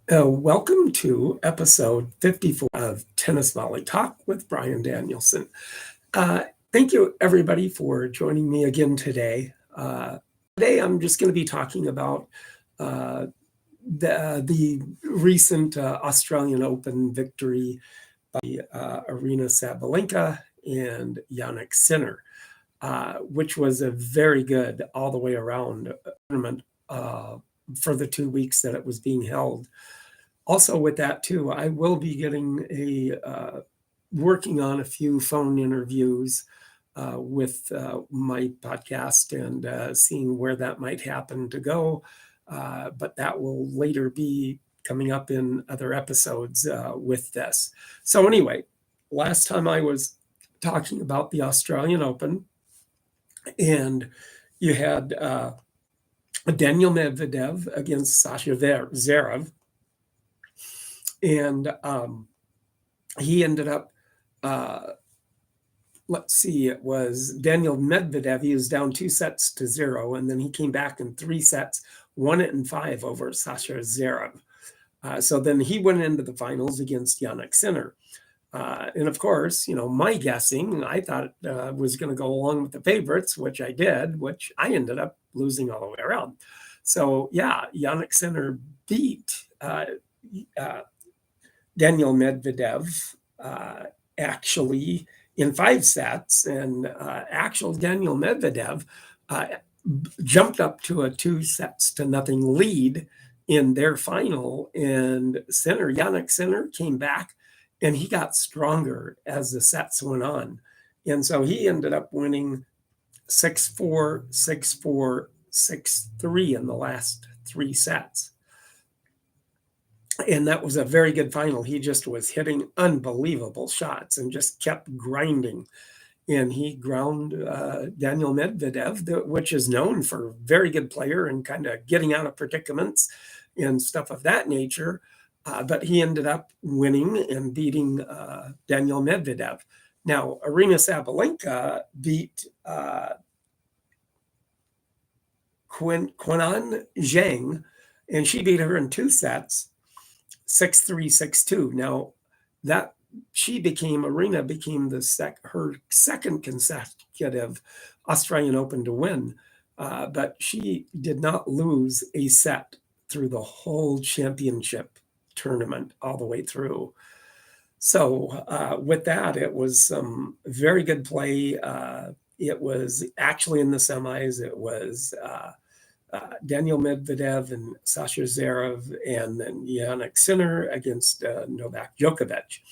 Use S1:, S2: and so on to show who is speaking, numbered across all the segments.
S1: Welcome to episode 54 of Tennis Volley Talk with Brian Danielson. Thank you, everybody, for joining me again today. Today, I'm just going to be talking about the recent Australian Open victory by Aryana Sabalenka and Jannik Sinner, which was a very good all the way around tournament for the 2 weeks that it was being held. Also with that too, I will be getting working on a few phone interviews with my podcast and seeing where that might happen to go. But that will later be coming up in other episodes with this. So anyway, last time I was talking about the Australian Open, and you had Daniil Medvedev against Sasha Zverev. And he ended up, it was Daniil Medvedev. He was down 2-0, and then he came back in 3 sets, won it in 5 over Sasha Zverev. So then he went into the finals against Jannik Sinner. And of course, my guessing, I thought was going to go along with the favorites, which I did, which I ended up losing all the way around. So yeah, Jannik Sinner beat Daniil Medvedev actually in 5 sets, and actual Daniil Medvedev jumped up to a 2-0 lead in their final, and Jannik Sinner came back, and he got stronger as the sets went on, and so he ended up winning 6-4, 6-4, 6-3 in the last 3 sets. And that was a very good final. He just was hitting unbelievable shots and just kept grinding. And he ground Daniil Medvedev, which is known for a very good player and kind of getting out of predicaments and stuff of that nature. But he ended up winning and beating Daniil Medvedev. Now, Aryana Sabalenka beat Qinwen Zheng, and she beat her in 2 sets. 6-3, 6-2. Now, that Aryana became her second consecutive Australian Open to win, but she did not lose a set through the whole championship tournament all the way through. So with that, it was some very good play. It was actually in the semis. It was Daniil Medvedev and Sasha Zverev, and then Jannik Sinner against Novak Djokovic.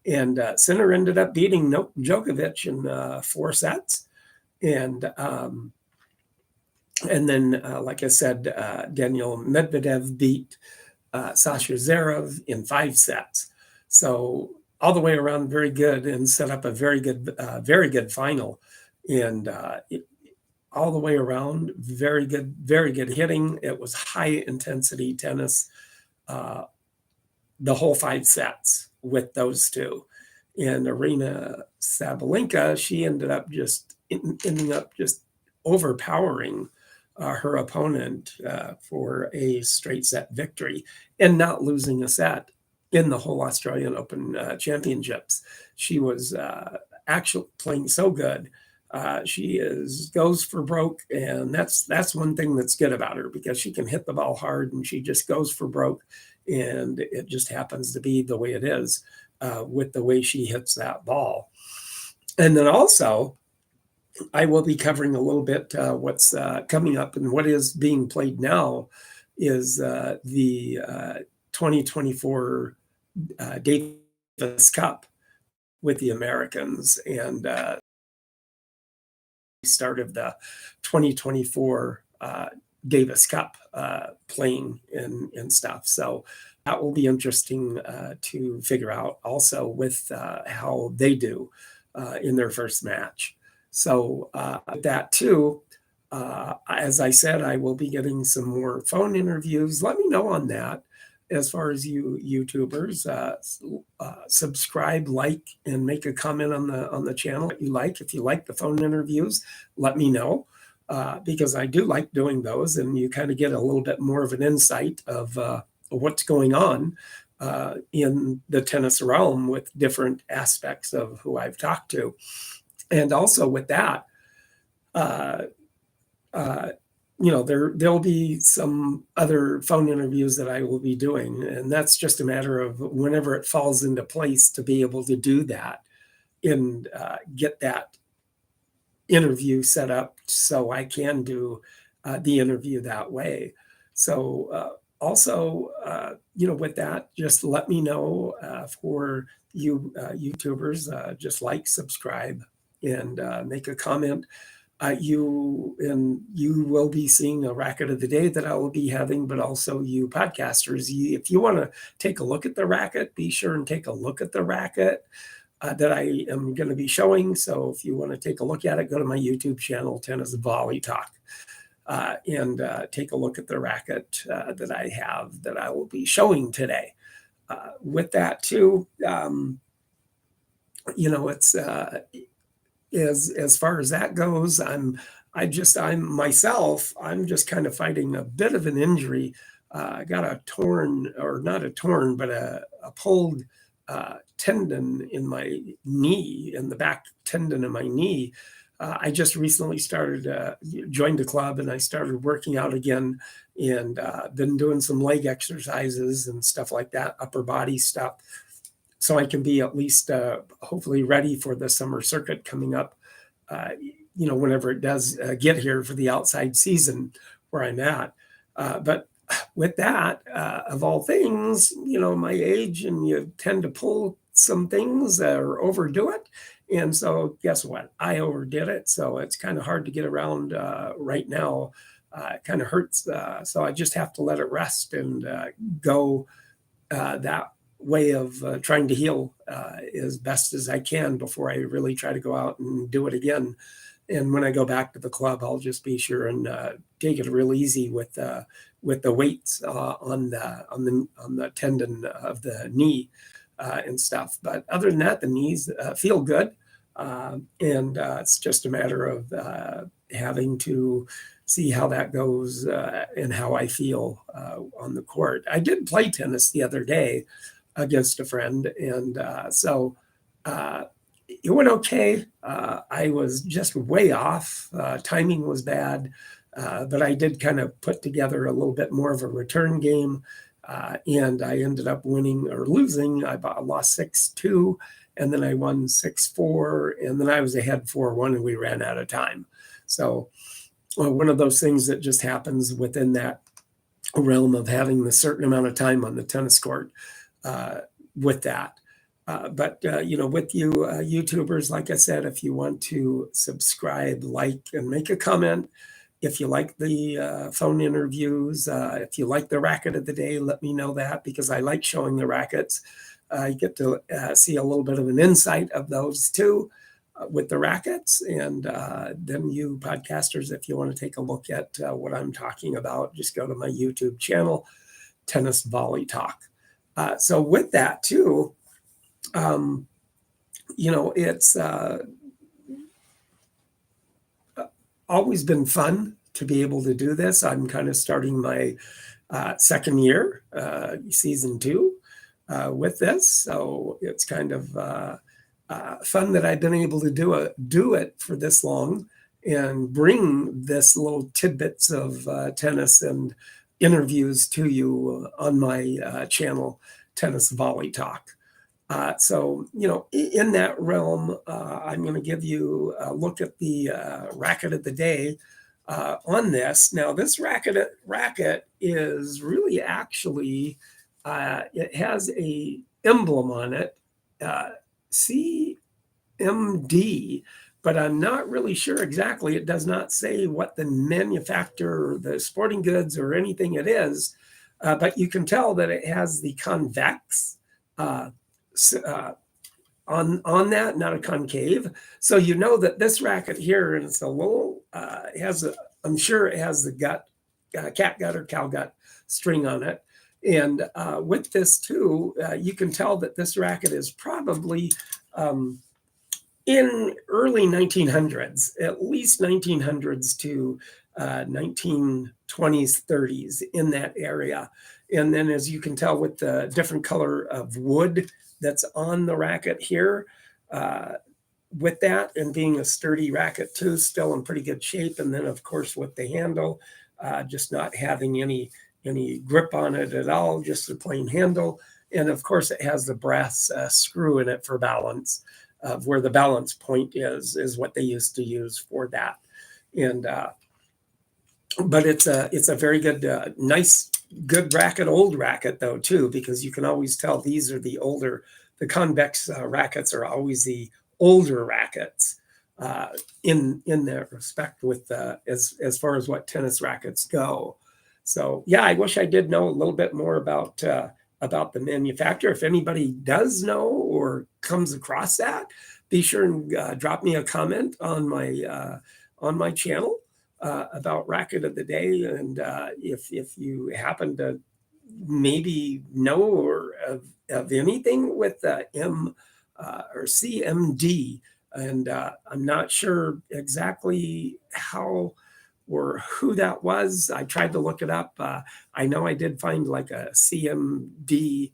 S1: And Sinner ended up beating Djokovic in 4 sets. And then, like I said, Daniil Medvedev beat Sasha Zverev in 5 sets. So all the way around, very good, and set up a very good final. And all the way around, very good hitting. It was high intensity tennis, the whole 5 sets with those two. And Aryana Sabalenka, she ended up just overpowering her opponent for a straight set victory and not losing a set in the whole Australian Open championships. She was actually playing so good. She goes for broke, and that's one thing that's good about her, because she can hit the ball hard and she just goes for broke, and it just happens to be the way it is with the way she hits that ball. And then also, I will be covering a little bit what's coming up, and what is being played now is the 2024 Davis Cup with the Americans, and start of the 2024 Davis Cup playing and stuff. So that will be interesting to figure out also with how they do in their first match. So that too, as I said, I will be getting some more phone interviews. Let me know on that. As far as you YouTubers, subscribe, like, and make a comment on the channel that you like. If you like the phone interviews, let me know, because I do like doing those, and you kind of get a little bit more of an insight of what's going on in the tennis realm with different aspects of who I've talked to. And also with that, there'll be some other phone interviews that I will be doing, and that's just a matter of whenever it falls into place to be able to do that and get that interview set up so I can do the interview that way. So also, with that, just let me know for you YouTubers, just like, subscribe, and make a comment. You will be seeing a racket of the day that I will be having, but also you podcasters, if you want to take a look at the racket, be sure and take a look at the racket that I am going to be showing. So if you want to take a look at it, go to my YouTube channel, Tennis Volley Talk, and take a look at the racket that I have that I will be showing today. With that too, it's as far as that goes, I'm just kind of fighting a bit of an injury. I got a pulled tendon in my knee, in the back tendon of my knee. I just recently joined a club, and I started working out again, and been doing some leg exercises and stuff like that, upper body stuff, so I can be at least hopefully ready for the summer circuit coming up, whenever it does get here for the outside season where I'm at. But with that, of all things, my age, and you tend to pull some things or overdo it. And so guess what? I overdid it. So it's kind of hard to get around right now. It kind of hurts. So I just have to let it rest and go that way of trying to heal as best as I can before I really try to go out and do it again. And when I go back to the club, I'll just be sure and take it real easy with the weights on the tendon of the knee and stuff. But other than that, the knees feel good, and it's just a matter of having to see how that goes and how I feel on the court. I did play tennis the other day against a friend, and so it went okay. I was just way off. Timing was bad, but I did kind of put together a little bit more of a return game, and I ended up winning or losing. I lost 6-2, and then I won 6-4, and then I was ahead 4-1, and we ran out of time. So one of those things that just happens within that realm of having a certain amount of time on the tennis court with that. But with you YouTubers, like I said, if you want to subscribe, like, and make a comment, if you like the phone interviews, if you like the racket of the day, let me know that, because I like showing the rackets. You get to see a little bit of an insight of those too with the rackets. And then you podcasters, if you want to take a look at what I'm talking about, just go to my YouTube channel, Tennis Volley Talk. So with that too, it's always been fun to be able to do this. I'm kind of starting my second year, season 2, with this. So it's kind of fun that I've been able to do it for this long and bring this little tidbits of tennis and interviews to you on my channel, Tennis Volley Talk. So, in that realm, I'm going to give you a look at the racket of the day on this. Now, this racket is really actually, it has a emblem on it, CMD, but I'm not really sure exactly. It does not say what the manufacturer or the sporting goods or anything it is, but you can tell that it has the convex on that, not a concave. So you know that this racket here, and it's a little, I'm sure it has the cat gut or cow gut string on it. And with this too, you can tell that this racket is probably in early 1900s, at least 1900s to 1920s, 30s, in that area. And then as you can tell with the different color of wood that's on the racket here, with that and being a sturdy racket too, still in pretty good shape. And then of course with the handle, just not having any grip on it at all, just a plain handle. And of course it has the brass screw in it for balance, of where the balance point is what they used to use for that. And but it's a very good, nice, good racket, old racket though too, because you can always tell these are the older. The convex rackets are always the older rackets in their respect with as far as what tennis rackets go. So yeah, I wish I did know a little bit more about the manufacturer. If anybody does know or comes across that, be sure and drop me a comment on my channel about racket of the day. And if you happen to maybe know or of anything with M or CMD, and I'm not sure exactly how or who that was. I tried to look it up. I know I did find like a CMD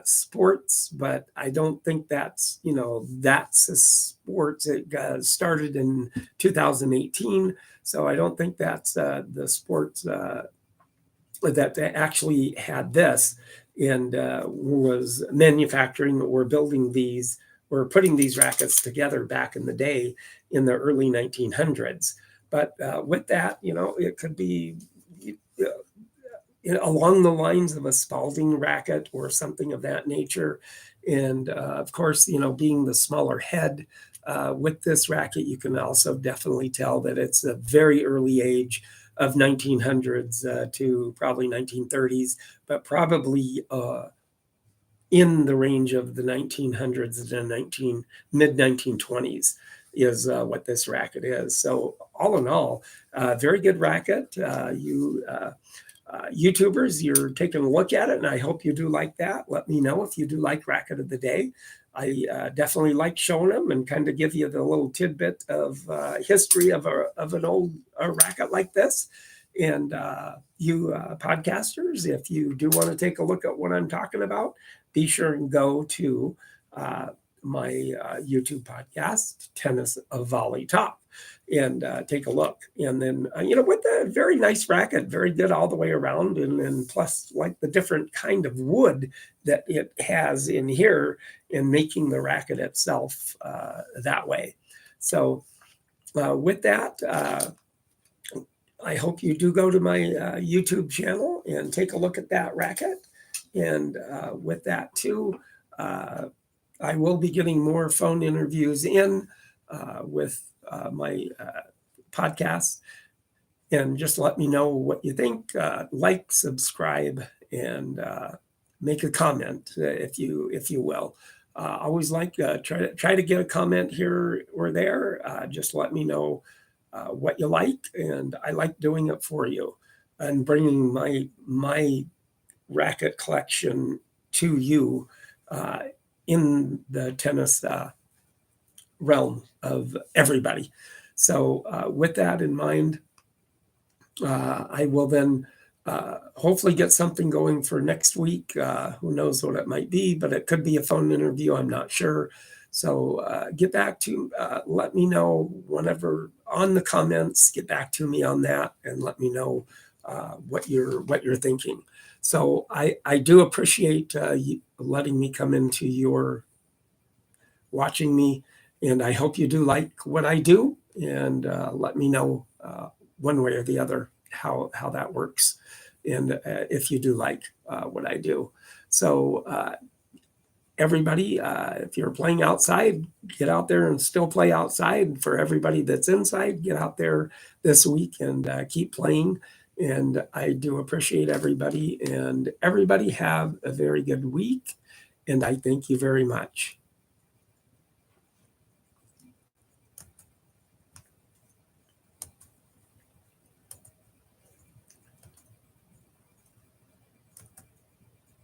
S1: sports, but I don't think that's a sports. It started in 2018, so I don't think that's the sports that actually had this and was manufacturing or building these or putting these rackets together back in the day in the early 1900s. But with that, it could be along the lines of a Spalding racket or something of that nature. And of course, being the smaller head with this racket, you can also definitely tell that it's a very early age of 1900s to probably 1930s, but probably in the range of the 1900s to mid 1920s is what this racket is. So all in all, very good racket. You YouTubers, you're taking a look at it, and I hope you do like that. Let me know if you do like Racket of the Day. I definitely like showing them and kind of give you the little tidbit of history of an old racket like this. And you podcasters, if you do want to take a look at what I'm talking about, be sure and go to my YouTube podcast, Tennis of Volley Talk, and take a look. And then, with a very nice racket, very good all the way around. And plus, like the different kind of wood that it has in here in making the racket itself that way. So with that, I hope you do go to my YouTube channel and take a look at that racket. And with that too, I will be getting more phone interviews in with my podcast. And just let me know what you think. Like, subscribe, and make a comment if you will. Always like try to get a comment here or there. Just let me know what you like, and I like doing it for you and bringing my racket collection to you in the tennis realm of everybody. So with that in mind, I will then hopefully get something going for next week. Who knows what it might be, but it could be a phone interview. I'm not sure. So get back to, let me know whenever on the comments, get back to me on that and let me know what you're thinking. So I do appreciate you letting me come into your watching me, and I hope you do like what I do, and let me know one way or the other how that works, and if you do like what I do. So everybody, if you're playing outside, get out there and still play outside. For everybody that's inside, get out there this week and keep playing. And I do appreciate everybody, and everybody have a very good week, and I thank you very much.